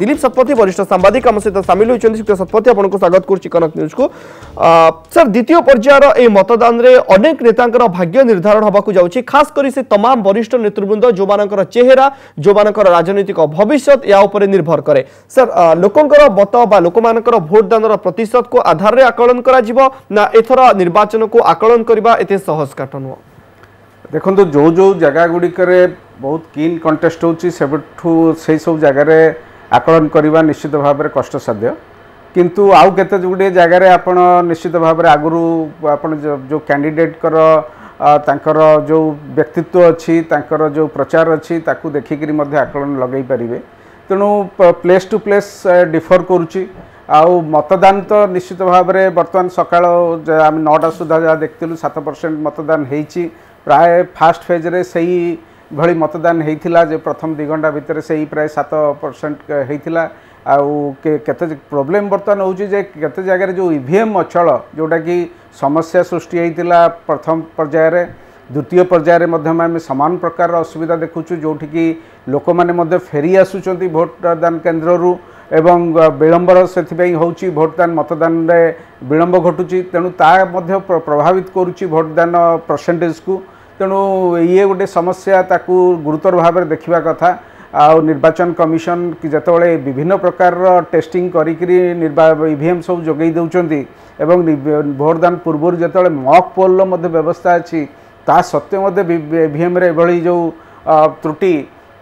दिलीप शतपथी वरिष्ठ सांबादिक आम सहित सामिल होती। श्री शतपथी आपको स्वागत करुच्ची कनक न्यूज को। सर द्वितीय पर्यायर ए मतदान रे अनेक नेतांकर भाग्य निर्धारण होबाकू जाउछि, खास करी से तमाम वरिष्ठ नेतृवृंद जो मानकर चेहरा जो मानकर राजनीतिक भविष्य या उपर निर्भर करे। सर लोकंकर मत बा लोक मानकर भोट दान प्रतिशत को आधार रे आकलन करा जिवो ना एथर निर्वाचन को आकलन करबा एते सहज काठ नुह? देखो जो जो जगह गुड़िक बहुत कीन कंटेस्ट होची से सब जगार आकलन करने निश्चित भाव में कष्टसाध्य, किंतु आउ केते गुड़े जगार आपण निश्चित भाव में आगुरी आपण जो कैंडिडेट कर तांकर जो व्यक्तित्व अच्छी तांकर जो प्रचार अच्छी ताकू देखिकी आकलन लगे पारे। तेणु प्लेस टू प्लेस डिफर करुच्ची। आउ मतदान तो निश्चित भाव में बर्तमान सकाळ आम 9टा सुधा जहाँ देखिलु 7% मतदान होती। प्राय फास्ट फेज रे सही भली मतदान होता जे प्रथम 2 घंटा भितर से प्राय 7% होता। केते प्रोब्लेम बर्तमान होची जे केते जगह जो ईवीएम अचल जोटा कि समस्या सृष्टि होता प्रथम पर्यायर, द्वितीय पर्यायर आम समान प्रकार असुविधा देखुचु जोठी कि लोक मैंने फेरी आसुचंती भोटदान केन्द्र रु एवं विलंबर से होची भोटदान मतदान रे विलंब घटुची। तेणु ता प्रभावित करुच्ची भोटदान परसेंटेज को। तेणु ये गोटे समस्या ताकू गुरुतर भाव में देखा कथा। आ निर्वाचन कमिशन कि जितेबाला विभिन्न प्रकार टेस्टिंग करी ईवीएम सब जोगई दौरान एवं भोटदान पूर्व जिते मॉक पोल व्यवस्था अच्छी ता सत्वे ईवीएम रे जो त्रुटि।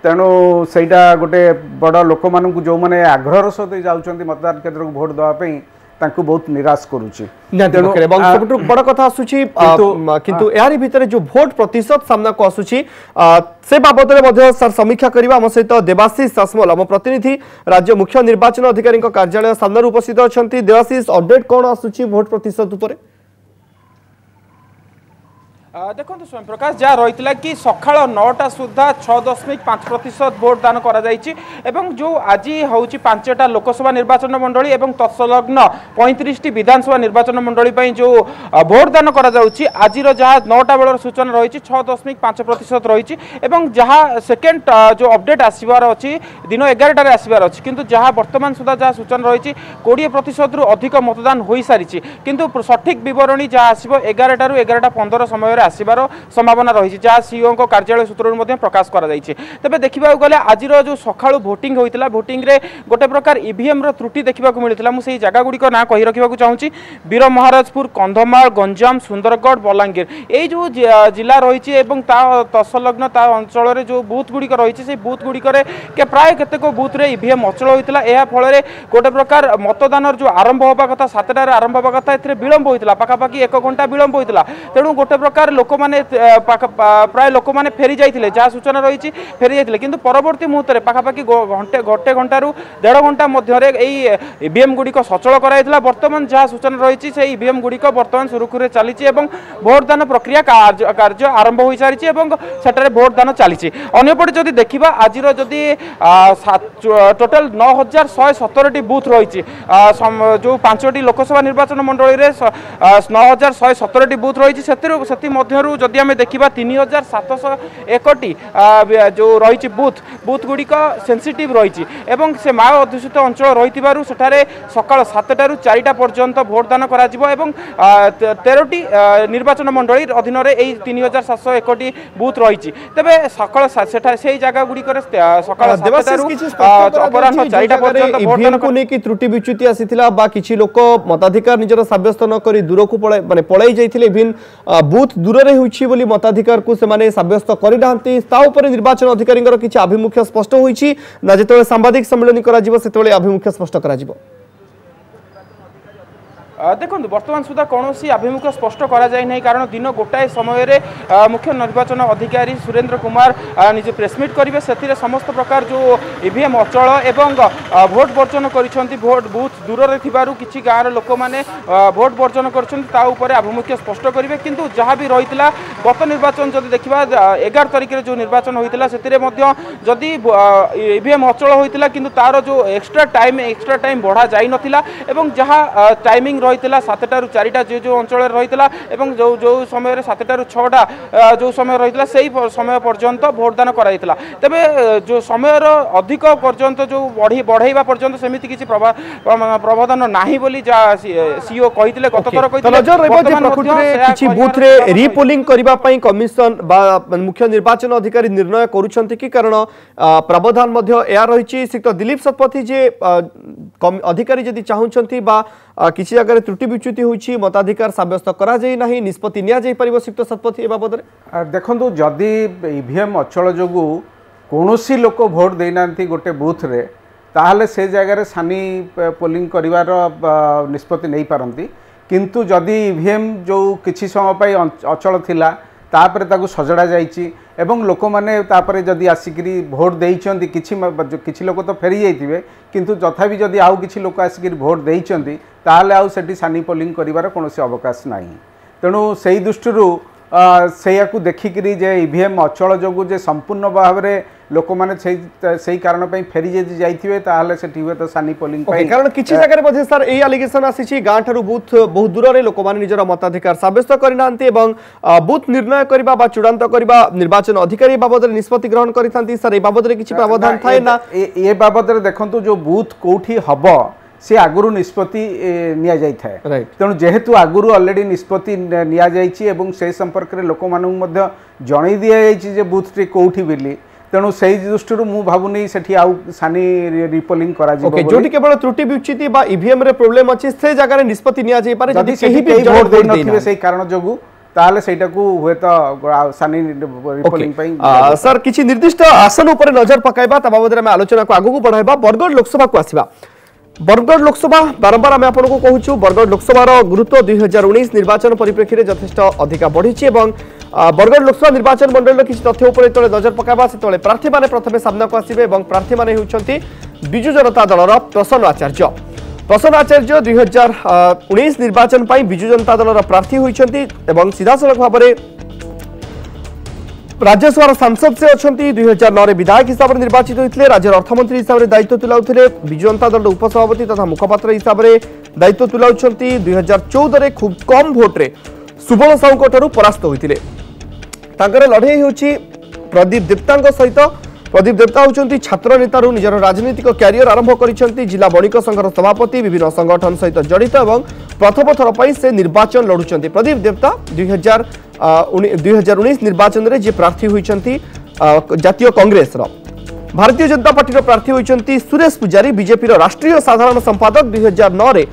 तेणु सहीटा गोटे बड़ लोक मानू जो मैंने आग्रह सहित जाऊँच मतदान केन्द्र को भोट देवाई तांको बहुत निराश करुच्ची। सबुठ बड़ कथा आसुची किंतु यारी भितर जो भोट प्रतिशत सामना को आसुची से बाबद में सर समीक्षा करबा। हम सहित देवाशीष सासमल आम प्रतिनिधि राज्य मुख्य निर्वाचन अधिकारी कार्यालय सामने उपस्थित अच्छा। देवाशीष अपडेट कौन आसुची भोट प्रतिशत उपर? देखो स्वयं प्रकाश जहाँ रही कि सकाळ 9टा सुधा 6.5% भोट दान करा जायछि एवं जो आज हूँ 5टा लोकसभा निर्वाचन मंडली एवं तत्सलग्न 35टी विधानसभा निर्वाचन मंडली जो भोट दान करा जाउछि आज जहाँ 9टा बेलर सूचना रही 6.5% रही एवं जहाँ सेकेंड जो अपडेट आसबार अच्छी दिन 11टार आसबार अच्छी किंतु जहाँ वर्तमान सुधा जहाँ सूचना रही 20% रु अधिक मतदान हो सारी किंतु सठिक विवरणी जहाँ आसब 11टारू 11:15 समय आसबार संभावना रही जहाँ सीओ कार्यालय सूत्र प्रकाश कर तेज देखा गले आज जो सका भोटिंग होता भोटिंग रे गोटे प्रकार ईवीएम त्रुटि देखा मिलता। मुझे जगह गुड़िक ना कही रखा चाहूँगी वीर महाराजपुर, कंधमाल, गंजाम, सुंदरगढ़, बलांगीर ये जो जिला रही तत्सलग्न अंचल जो बूथ गुड़िक रही से बूथ गुड़िक प्राय केतेक बूथ रे ईवीएम अचल होता है। फल गोटे प्रकार मतदान जो आरंभ होगा कथा 7टार आरंभ होगा कथा ए विलंब होता पाखापाखि 1 घंटा विलंब होता। तेणु गोटे प्रकार लोक मैंने प्राय लोक मैंने फेरी जाते जहाँ सूचना रही फेरी जाते किंतु परवर्ती मुहूर्त में पाखापाखि गोटे घंटारू 1.5 घंटा मध्य ईवीएम गुड़िक सचल कराइला। वर्तमान जहाँ सूचना रही से ईवीएम गुड़िक वर्तमान सुरुखुरे चली भोटदान प्रक्रिया कार्य आरंभ हो सारी सेठारे भोटदान चली। अंपटे जदि देखा आज जदि टोटाल 9117टी बूथ रही जो 5टी लोकसभा निर्वाचन मंडल में 9117टी बूथ रही मध्यरु जदि आमे देखिबा 3701टी जो रही बूथ गुड़िक सेंसिटिव रही एवं से माओ अध्युषित अंचल रही सेठारे सकाळ 7टारू 4टा पर्यंत भोटदान करा जिवो एवं 13टी निर्वाचन मंडली अधीन रे 3701टी बूथ रही तेबे सकाळ सेठा से जगह गुड़िक सकाळ 7टारू अपराह्न 4टा पर्यंत भोटदान को नेकी त्रुटि विच्युति आसीथिला बा किछि लोक मताधिकार निजर साब्यस्त न करी दूर को माने पळाई जाइथिले इभिन बूथ दूर रे होछि बोली मताधिकार को से साब्यस्त करिनांती ता ऊपर निर्वाचन अधिकारी किछि अभिमुख्य स्पष्ट होइछि ना जेतबे सांबादिक सम्मेलन करा जिवो सेतबे अभिमुख्य स्पष्ट करा जिवो? देखो वर्तमान सुधा कौन सी आभिमुख्य स्पष्ट करा जाए नहीं कारण दिन गोटाए समय मुख्य निर्वाचन अधिकारी सुरेंद्र कुमार निजे प्रेसमिट करेंगे से समस्त प्रकार जो ईवीएम अचल एवं भोट वर्जन कर भोट बूथ दूर कि गाँव लोक मैंने भोट वर्जन कर आभिमुख्य स्पष्ट करेंगे किंतु जहाँ भी रही गत निर्वाचन जब देखा 11 तारिख जो निर्वाचन होता से जदि ईवीएम अचल होता किंतु तार जो एक्स्ट्रा टाइम बढ़ा जाई नथिला एवं जहाँ टाइमिंग रही 7टारू 4टा जो अंचल रही जो जो समय 7टारू 6टा जो समय रही से समय पर्यंत भोटदान कराइला तेबे जो समय अधिक पर्यंत जो बढ़ाइबा पर्यंत सेमिति किसी प्रावधान नाही बोली जा सीओ कहितले गत थर कहितले नजर रहबो जे प्रकृति किछि बूथ रे रीपोलिंग करबा पई कमिशन बा मुख्य निर्वाचन अधिकारी निर्णय करूछंती कि कारण प्रावधान मध्य या रहिछि सिक्त दिलीप शतपथी जे अधिकारी जदि चाहुछंती बा किछि जगह त्रुटि विच्युति होछि मताधिकार साब्यस्त करा जाई नाही निष्पत्ति निया जाई परिबो सिक्त शतपथी ए बाबद रे देखंतु जदि ईवीएम अचल जोगु कोनोसी लोक भोट देनांती गोटे बूथ रे ताहले से जगह सानी पोलिंग करिवार निष्पत्ति नहीं पारंती किंतु जदि ईवीएम जो किछि समय पई अचल थिला तापर ताकू सजड़ा जाइछि एवं लोक माने तापर जदि आसिकरी भोट देइछंती किछि लोक तो फेरी जाइथिबे किंतु तथापि जदि आउ किछि लोक आसिकरी भोट देइछंती ताहले आउ सेठी सानी पोलिंग करिवार कोनोसी अवकाश नाही तेणु सेही दृष्टिरू से देखिकी जे ईवीएम अचल जो जे संपूर्ण भाव में लोक मैंने कारण फेरी जदि जाइए ताहले सेठी हुए तो सानी पोलिंग कारण किसी जगह मध्ये सर ए एलिगेशन आसी गाँ ठारू बूथ बहुत दूर रे लोक माने निजर मताधिकार साब्यस्त करनांती एवं बूथ निर्णय करबा बा चूड़ांत करबा निर्वाचन अधिकारी बाबद निष्पत्ति ग्रहण करिथांती सर ए बाबद रे किछि प्रावधान थाए ना ए बाबद रे देखंतु जो बूथ कोठी हबो से आगुरु निष्पत्ति निया जाई थाए तेणु जेहेतु आगुरु ऑलरेडी निष्पत्ति निया जाइछि एवं से संपर्क रे लोक मानू मध्य जणै दिया जाइछि जे बूथ टी कोठी बिली तेणु से दृष्टि मु भावुनी सेठी आउ सानी रिपोलिंग करा जिवो ओके जोटी केवल त्रुटि विच्युति बा ईवीएम रे प्रॉब्लम अछि से जगह रे निष्पत्ति निया जाई पारे जदि केही भी वोट दे नथिबे सेही कारण जोगु ताहले सेटाकू हुए तो सानी रिपोलिंग पई सर किछि निर्दिष्ट आसन ऊपर नजर पकाइबा त बाबद रे हम आलोचना को आगु बढ़ाइबा बरगढ़ लोकसभा को आसीबा बरगढ़ लोकसभा बारंबार आम आपको कहूँ बरगढ़ लोकसभार गुरुत्व 2019 निर्वाचन परिप्रेक्षी में यथेष्ट अधिक बढ़ी बरगढ़ लोकसभा निर्वाचन मंडल किसी तथ्य उपर नजर पकाइबा से प्रार्थी मैंने प्रथम सामना को आसवे प्रार्थी मैंने होती विजु जनता दलर प्रसन्न आचार्य 2019 निर्वाचन पर विजु जनता दलर प्रार्थी होती सीधासलख भाव में राज्यसभा सांसद से अच्छा 2009 विधायक हिसाब से निर्वाचित होते राज्य अर्थमंत्री हिसाब से दायित्व तुलाउथिले विजु जनता दल उपसभापति तथा मुखपात्र हिसाब से दायित्व तुलाउछंती 2014 खूब कम भोट्रे सुबल साहू परास्त होते लड़े होची प्रदीप देवता सहित प्रदीप देवता होती छात्र नेता निजर राजनीतिक क्यारियर आरंभ कर जिला बणिक संघर सभापति विभिन्न संगठन सहित जड़ित और प्रथम थर पर से निर्वाचन लड़ुंट प्रदीप देवता 2019 निर्वाचन में जी प्रार्थी होती जातीय कांग्रेस भारतीय जनता पार्टी प्रार्थी होती सुरेश पुजारी बीजेपी राष्ट्रीय साधारण संपादक 2009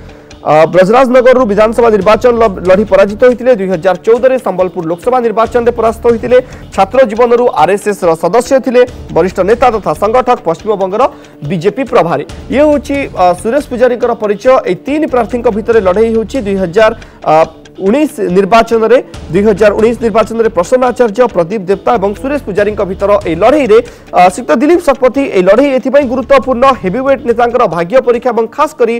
ब्रजराजनगर विधानसभा निर्वाचन लड़ी पराजित होते 2014 संबलपुर लोकसभा निर्वाचन में परास्त होते छात्र जीवन आरएसएस सदस्य थे वरिष्ठ नेता तथा संगठक पश्चिमबंगर बीजेपी प्रभारी ये हूँ सुरेश पुजारी परिचय ए तीन प्रार्थी भितर लड़ई हो 2019 निर्वाचन में 2019 निर्वाचन में प्रसन्न आचार्य प्रदीप देवता और सुरेश पुजारी भितर ए लड़ई श्रीयुक्त दिलीप शतपथी ए लड़ई एथि गुरुत्वपूर्ण हेवीवेट नेता भाग्य परीक्षा और खास करी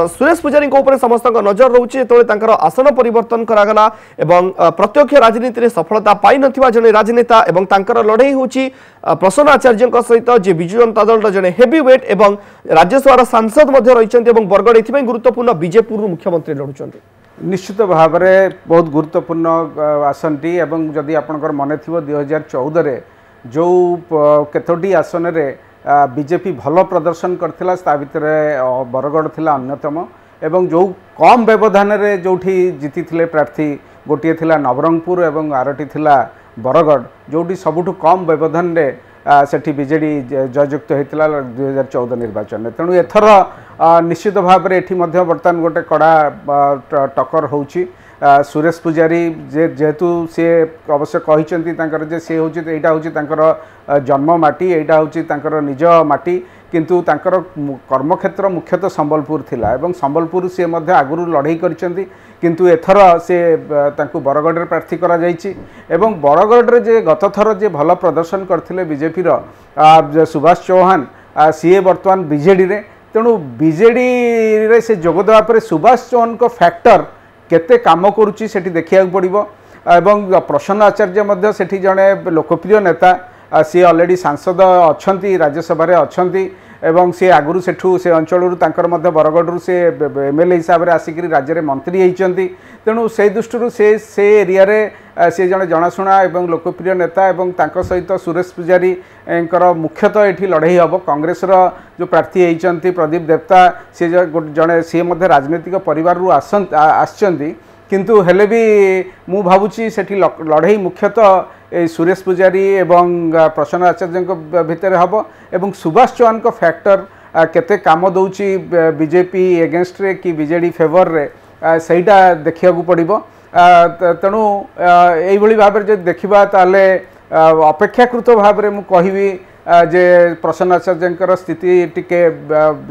सुरेश पुजारी समस्त नजर रोचे जो आसन परिवर्तन करागला एवं प्रत्यक्ष राजनीति में सफलता पाई नथिबा जने राजनेता एवं तांकर लड़ई होची प्रसन्न आचार्य सहित जे विजु जनता दल जने हेवीवेट एवं राज्यसभा सांसद रही बरगढ़ एथि गुरुत्वपूर्ण बीजेपुर मुख्यमंत्री लड़ुचंती निश्चित भाव में बहुत गुरुत्वपूर्ण आसनटी एवं जदि आपनकर मन थी 2014 जो केतोटी आसन रे बीजेपी भल प्रदर्शन करथिला ता भितर बरगढ़ थिला अन्यतम एवं जो कम व्यवधान रे जोठी जीति थिले प्रार्थी गोटे थिला नवरंगपुर एवं आरटी थिला बरगढ़ जोठी सबुठु कम व्यवधान रे सेठी बीजेडी जययुक्त होता 2014 निर्वाचन में तेणु एथर निश्चित भाव में एठी मध्य बर्तमान गोटे कड़ा टक्कर होउची सुरेश पुजारी जेहेतु सी अवश्य कहते सी हूँ यहाँ हूँ जन्म माटी यहाँ हूँ निज माटी किंतु तांकर कर्मक्षेत्र मुख्यतः संबलपुर थिला एवं संबलपुर सी आगुरी लड़ई करछंती किंतु एथर से बरगढ़ में प्रार्थी करा जाइछि एवं बरगढ़ रे जे गत थर जे भल प्रदर्शन करथिले बीजेपी सुभाष चौहान सीए वर्तमान बीजेडी रे तेणु बीजेडी रे से जोगदेवा पर सुभाष चौहान को फैक्टर केते काम करुच्ची सेठी देखिया पड़िबो एवं प्रसन्न आचार्य मध्य सेठी जड़े लोकप्रिय नेता सी ऑलरेडी सांसद अच्छा राज्यसभा अच्छा एवं सी आगुरी सेठू से अंचल बरगढ़ से एमएलए हिसाब से आसिक राज्य में मंत्री होती तेणु से दृष्टि से एरिया सी जड़े जनाशुना और लोकप्रिय नेता और सहित सुरेश पूजारी मुख्यतः ये लड़ई हम कांग्रेस जो प्रार्थी होती प्रदीप देवता सी जड़े सी राजनीतिक परिवार किंतु हेले भी मु भावुची सेठी लड़ई मुख्यतः सुरेश पूजारी एवं प्रसन्न आचार्य भितर हम एवं सुभाष चौहान को फैक्टर केते काम दौची बीजेपी एगेंस्ट रे कि बीजेडी फेवर रे सहीटा देखा पड़ो तेणु यही भाव में देखा ताले अपेक्षाकृत भाव में मुझे जे प्रसन्न आचार्य स्थिति टिके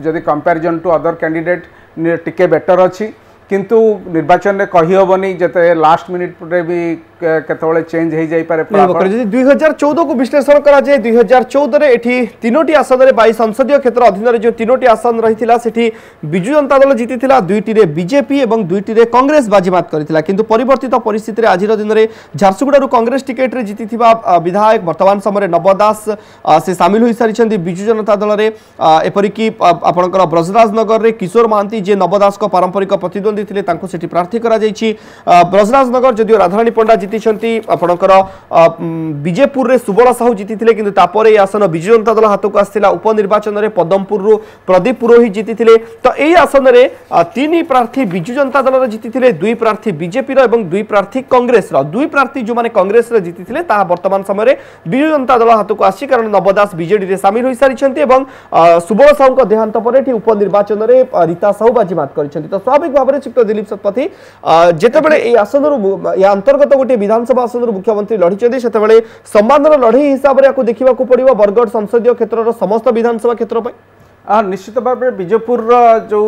जदि कंपैरिजन टू अदर कैंडिडेट टिके बेटर अच्छी किंतु निर्वाचन में कही हेनी जिते लास्ट मिनिट रे भी केतबेले चेंज हो जाई पारे जदि 2014 को विश्लेषण करा जाए 2014 रे एठी तीनोटी आसन रे 22 संसदीय क्षेत्र अधीन रे जो तीनोटी आसन रहिथिला सेठी बिजु जनता दल जीतिथिला दुईटी रे बीजेपी एवं दुईटी रे कांग्रेस बाजीमात करथिला किंतु परिवर्तित परिस्थिति रे आजिर दिन रे झारसुगुड़ा कांग्रेस टिकेट रे जीतिथिबा विधायक वर्तमान समय नवदास से शामिल होई सारिछन्ती बिजु जनता दल रे एपरिकी आपनकर ब्रजराज नगर रे किशोर महांती जे नवदास को पारंपरिक प्रतिद्वंदी थिले तांको सेठी प्रार्थी करा जायछि ब्रजराज नगर जदियो राधारानी पंडा जीतिछन्ती आपनकर विजयपुर रे सुबल साहू जीतिथिले किंतु तापरे आसन बिजु जनता दल हाथ को आस्थिला उपनिर्वाचन रे पदमपुर रु प्रदीप पुरोहित जीतिथिले तो एई आसन रे तीन प्रार्थी बिजु जनता दल रे जीतिथिले दुई प्रार्थी बीजेपी रो एवं दुई प्रार्थी कांग्रेस रो दुई प्रार्थी जो माने कांग्रेस रे जीतिथिले ता वर्तमान समय रे बिजु जनता दल हाथ को आसी कारण नवदास बीजेडी रे शामिल होई सारिछन्ती एवं सुबल साहू को देहांत परे एठी उपनिर्वाचन रे रीता साहू बाजीमात करिछन्ती तो स्वाभाविक भाव रे चित्त दिलीप शतपथी जेतेबेले ए आसन रु या अंतर्गत गोटे विधानसभा आसन मुख्यमंत्री लड़िछन्ती सेतेबेले सम्मानर लड़ई हिसाब रे आकु देखिबाकू पड़िबो बरगढ़ संसदीय क्षेत्रर समस्त विधानसभा क्षेत्र पय निश्चित भाव में विजयपुर जो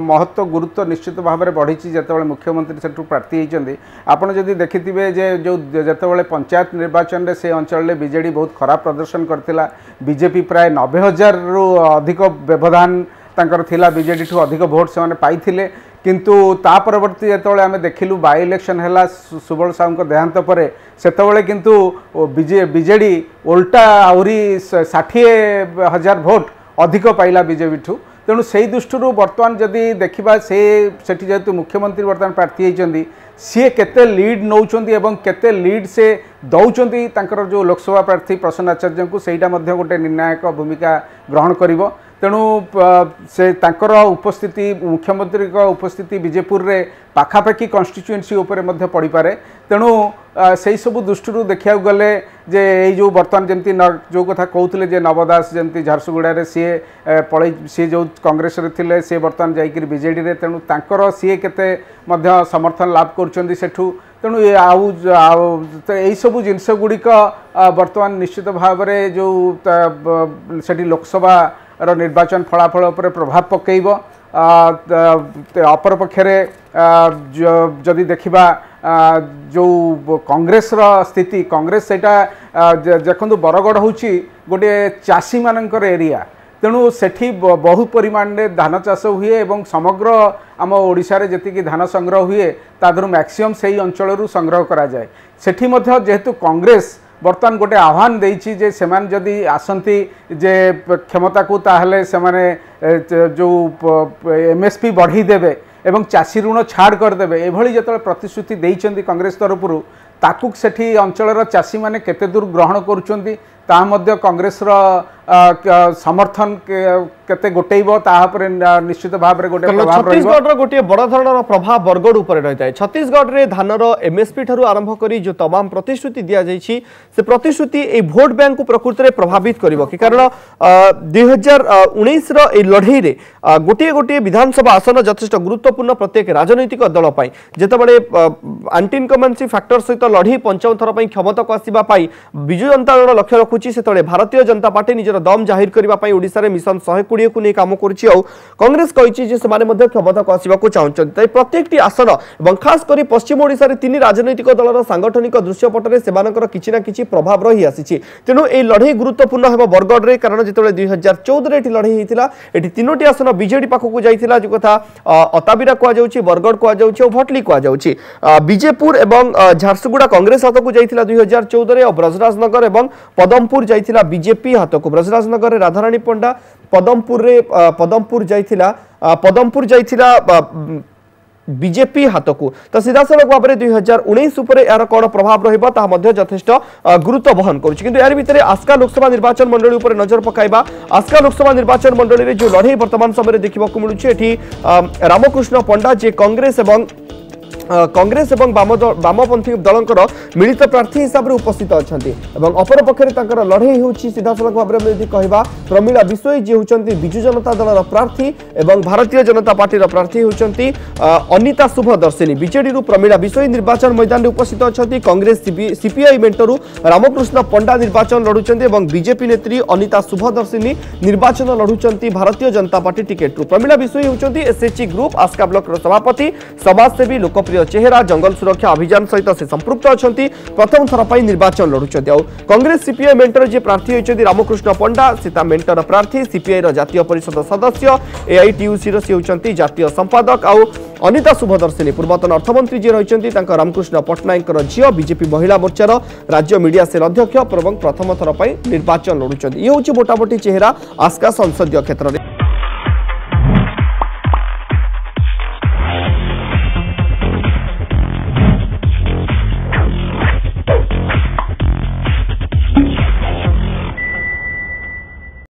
महत्व गुरुत्व निश्चित भाव में बढ़ी जिते मुख्यमंत्री से प्रार्थी होती आपड़ जदि देखिथे जो जिते पंचायत निर्वाचन में से अंचल में बीजेडी बहुत खराब प्रदर्शन करथिला बीजेपी प्राय 90,000 रु अधिक व्यवधान तांकर थिला बीजेडी ठू अधिक भोट से पाइथिले किंतु ता परवर्ती जेतबेले आमे देखिलु बाय इलेक्शन हैला सुबल साहू को देहांत परे सेतबेले किंतु बीजेडी उल्टा आउरी 60,000 भोट अधिक पाइला बीजेपी ठू तेणु से दृष्टि बर्तमान जदि देखा से जेहेतु मुख्यमंत्री बर्तमान प्रार्थी होती सी केते लीड नौचंती एवं केते लीड से दौचंती तांकर जो लोकसभा प्रार्थी प्रसन्न आचार्य को सहीटा मध्य गोटे निर्णायक भूमिका ग्रहण करिवो तेणु से तांकर उपस्थिति मुख्यमंत्री उपस्थिति विजयपुर रे पाखापाखि कन्स्टिट्युएंसी उपरे मध्य पड़ी पारे तेणु से सब दृष्टि देखा गले जे ये जो बर्तमान जमती जो कथा कहते जे नवदास जमती झारसुगुड़ा सी पड़े सी जो कांग्रेस रे थिले सी बर्तमान जाइकिर बीजेडी रे तेणु तांकर सी केते मध्य समर्थन लाभ करछन्ती सेठू तेणु ये यही सब जिनस गुड़िक बर्तमान निश्चित भाव में जो सेठी लोकसभा निर्वाचन फलाफल पर प्रभाव पकेब अपर पक्षरे जदि देखा जो कांग्रेस स्थिति कांग्रेस सेटा देखो बरगढ़ हूँ गोटे चाषी मानकर एरिया तेणु सेठी बहु परिमाण में धान चाष हुए एवं समग्र आम ओडिशा रे जतिकि धान संग्रह हुए तादर मैक्सिमम से अंचल संग्रह करा जाए सेठी मध्य जेहेतु कांग्रेस बर्तमान गोटे आह्वान देइछि जे सेमान जदि आसंती जे क्षमता को ताहले सेमाने जो एमएसपी बढ़ी देबे एवं चाषी ऋण छाड़ करदेवे एभली जतले प्रतिश्रुति देइछन्ती कांग्रेस तरफरु ताकू सेठी अंचलर चाषी माने केते दूर ग्रहण करूछन्ती ता मध्य कांग्रेस समर्थन केते गोटेइबो ता पर निश्चित भाव रे गोटे प्रभाव रहिबो। छत्तीसगढ़ रो गोटे बड़ धरणर प्रभाव बरगढ़ ऊपर रहिता है। छत्तीसगढ़ रे धानर एमएसपी ठारू आरंभ करी जो तमाम प्रतिश्रुति दिया जाइछि से प्रतिश्रुति ए वोट बैंक को प्रकृति रे प्रभावित करिवो कि कारण 2019 रो ए लढई रे गोटे गोटे विधानसभा आसन यथेष्ट गुरुत्वपूर्ण प्रत्येक राजनैतिक दल पई जेतबेले एंटी इनकमेंसी फैक्टर सहित लढई पंचम थर पई क्षमता को आसीबा पई बिजु जनता दल लक्ष्य रखुछि सेतले भारतीय जनता पार्टी निजर दम जाहिर करबा पई ओडिसा रे मिशन 120 को नै काम करूछि और कांग्रेस कहिछि जे सेमाने मध्ये क्षमता को आसीबा को चाहउछन तै प्रत्येकटी आसन एवं खास करी पश्चिम ओडिसा रे तीन राजनैतिक दलर सांगठनिक दृश्यपटरे सेमानकर किछि ना किछि प्रभाव रही आसीछि तेनु ए लढई गुरुत्वपूर्ण हेबो बरगढ़ रे कारण जेतबेले 2014 रे एठी लढई हेतिला एठी तीनोटी आसन बीजेडी पाखकु जाइथिला जो कथा अताबिरा को जाउछि बरगढ़ को जाउछि और भटली को जाउछि बीजेपुर एवं झारसुगुड़ा कांग्रेस हाथ को जाइथिला 2014 रे और ब्रजराज नगर एवं पदमपुर जाइथिला बीजेपी हाथ को ब्रजराज नगर रे राधारानी पंडा पदमपुर जाइथिला बीजेपी हाथ को तो सीधा सड़क भाव में 2019 यार कौन प्रभाव रथेष गुरुत्व बहन कर भितर आस्का लोकसभा निर्वाचन मंडली उपर नजर पकाइबा आस्का लोकसभा निर्वाचन मंडली में जो लड़े वर्तमान समय देखा मिलूँ रामकृष्ण पंडा जे कांग्रेस एवं वामपंथी दलकर मिलित प्रार्थी हिसाब से उपस्थित अच्छा अपर पक्षे लड़े हो सीधा सड़क भाव में कहवा प्रमीला विश्वई जी होती विजु जनता दल प्रार्थी एवं भारतीय जनता पार्टी प्रार्थी होती अनिता शुभदर्शिनी बीजेडी प्रमीला विश्वई निर्वाचन मैदान में उपस्थित अच्छा कांग्रेस सीपीआई मेंटरू रामकृष्ण पंडा निर्वाचन लड़ुंट बीजेपी नेत्री अनिता शुभदर्शिनी निर्वाचन लड़ुंट भारतीय जनता पार्टी टिकेट प्रमीला विश्वई होती एसएचजी ग्रुप आस्का ब्लॉक सभापति समाजसेवी लोकप्रिय चेहरा जंगल सुरक्षा अभियान सहित से संपृक्त अच्छा प्रथम थर पर निर्वाचन लड़ुंट कांग्रेस सीपीआई मेंटर जे प्रार्थी होती रामकृष्ण पंडा सीता मेंटर प्रार्थी सीपीआई जातीय परिषद सदस्य एआईटीयूसी सी होती जातीय संपादक आउ अनिता शुभदर्शिनी पूर्वतन अर्थमंत्री जी रही रामकृष्ण पट्टनायक झील बीजेपी महिला मोर्चार राज्य मीडिया सेल अध्यक्ष प्रथम थर पर निर्वाचन लड़ुंट ये हूँ मोटामोटी चेहरा आस्का संसदीय क्षेत्र में।